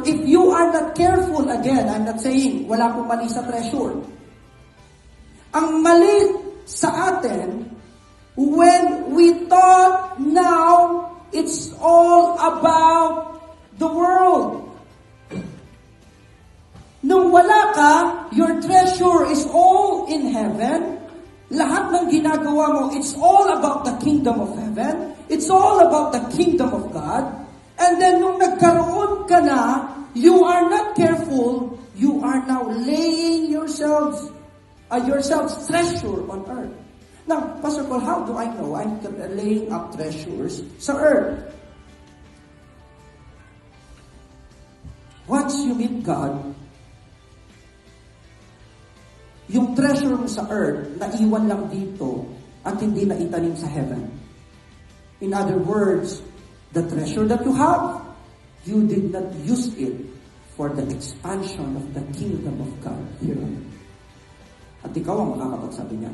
treasure, if you are not careful, again, I'm not saying wala pong mali sa treasure. Ang mali sa atin, when we thought now, it's all about the world. Nung wala ka, your treasure is all in heaven. Lahat ng ginagawa mo, it's all about the kingdom of heaven. It's all about the kingdom of God. And then nung nagkaroon ka na, you are not careful, you are now laying yourselves treasure on earth. Now, Pastor Paul, how do I know I'm laying up treasures sa earth? Once you meet God, yung treasure mo sa earth, naiwan lang dito at hindi na itanim sa heaven. In other words, the treasure that you have, you did not use it for the expansion of the kingdom of God here on earth. At ikaw ang makakapagsabi niya,